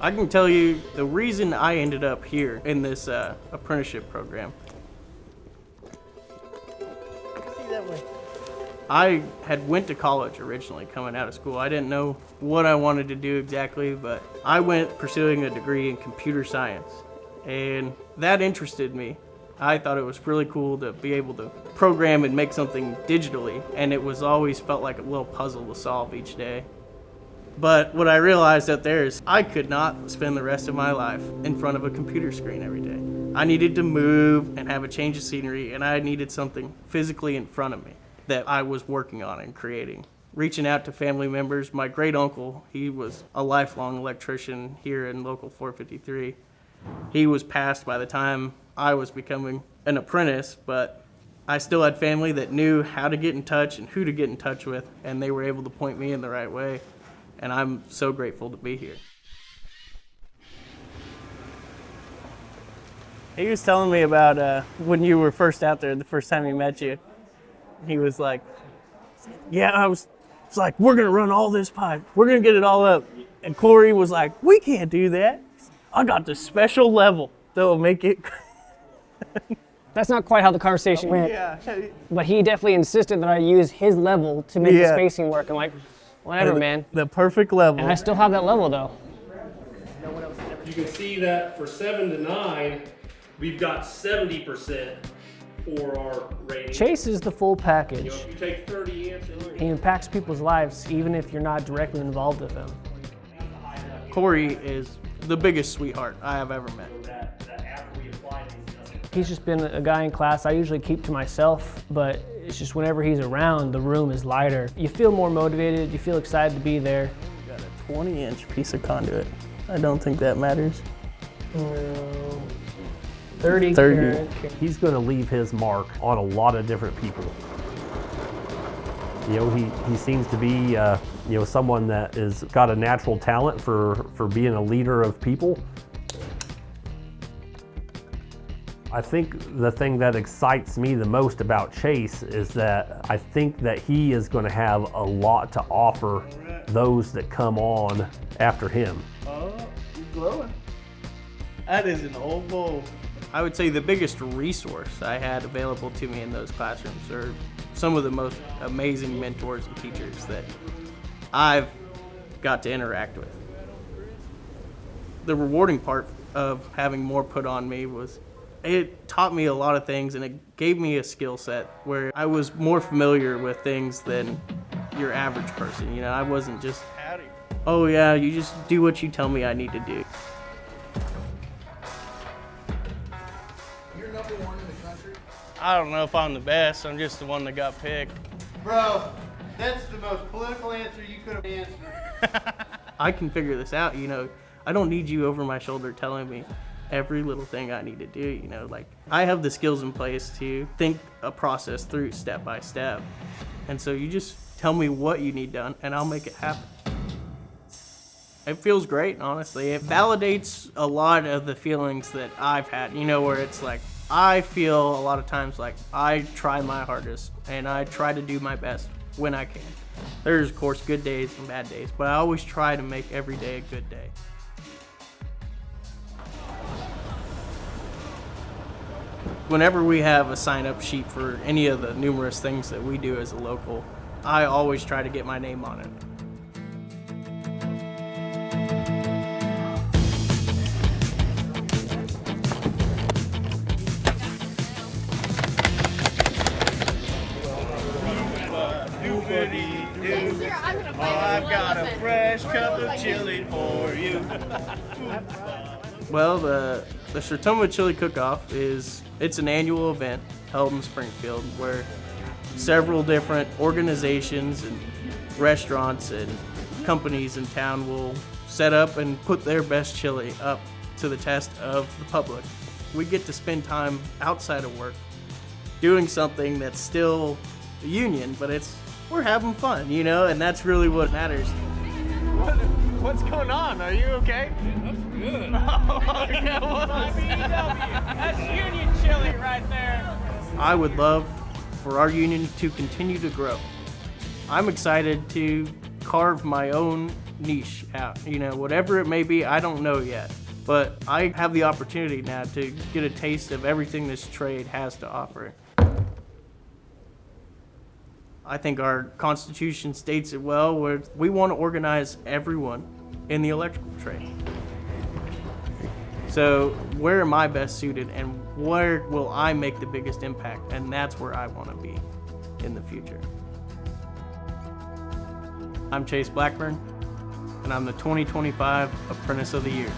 I can tell you the reason I ended up here in this apprenticeship program. See that way. I had went to college originally coming out of school. I didn't know what I wanted to do exactly, but I went pursuing a degree in computer science, and that interested me. I thought it was really cool to be able to program and make something digitally, and it was always felt like a little puzzle to solve each day. But what I realized out there is I could not spend the rest of my life in front of a computer screen every day. I needed to move and have a change of scenery, and I needed something physically in front of me that I was working on and creating. Reaching out to family members, my great uncle, he was a lifelong electrician here in Local 453. He was passed by the time I was becoming an apprentice, but I still had family that knew how to get in touch and who to get in touch with, and they were able to point me in the right way. And I'm so grateful to be here. He was telling me about when you were first out there, the first time he met you. He was like, yeah, it's like, we're gonna run all this pipe. We're gonna get it all up. And Corey was like, we can't do that. I got this special level that'll make it. That's not quite how the conversation went. Yeah. But he definitely insisted that I use his level to make the spacing work. I'm like, whatever, man. The perfect level. And I still have that level, though. You can see that for 7 to 9, we've got 70% for our rating. Chase is the full package. You know, if you take 30 amps He impacts people's lives, even if you're not directly involved with them. Corey is the biggest sweetheart I have ever met. He's just been a guy in class I usually keep to myself, but it's just whenever he's around, the room is lighter. You feel more motivated, you feel excited to be there. Got a 20-inch piece of conduit. I don't think that matters. 30. He's going to leave his mark on a lot of different people. You know, he seems to be, you know, someone that is got a natural talent for being a leader of people. I think the thing that excites me the most about Chase is that I think that he is going to have a lot to offer those that come on after him. Oh, you're glowing. That is an old bowl. I would say the biggest resource I had available to me in those classrooms are some of the most amazing mentors and teachers that I've got to interact with. The rewarding part of having more put on me was it taught me a lot of things, and it gave me a skill set where I was more familiar with things than your average person. You know, I wasn't just, oh yeah, you just do what you tell me I need to do. You're number one in the country? I don't know if I'm the best, I'm just the one that got picked. Bro, that's the most political answer you could have answered. I can figure this out, you know. I don't need you over my shoulder telling me every little thing I need to do, you know. Like, I have the skills in place to think a process through step by step. And so you just tell me what you need done and I'll make it happen. It feels great, honestly. It validates a lot of the feelings that I've had, you know, where it's like, I feel a lot of times like I try my hardest and I try to do my best when I can. There's, of course, good days and bad days, but I always try to make every day a good day. Whenever we have a sign-up sheet for any of the numerous things that we do as a local, I always try to get my name on it. I've got a fresh cup of chili for you. Well, the Sertoma Chili Cook-Off it's an annual event held in Springfield where several different organizations and restaurants and companies in town will set up and put their best chili up to the test of the public. We get to spend time outside of work doing something that's still a union, but we're having fun, you know, and that's really what matters. What's going on? Are you okay? That's good. Oh, yeah, well, IBEW. That's union chili right there. I would love for our union to continue to grow. I'm excited to carve my own niche out. You know, whatever it may be, I don't know yet. But I have the opportunity now to get a taste of everything this trade has to offer. I think our Constitution states it well, where we want to organize everyone in the electrical trade. So where am I best suited, and where will I make the biggest impact? And that's where I want to be in the future. I'm Chase Blackburn, and I'm the 2025 Apprentice of the Year.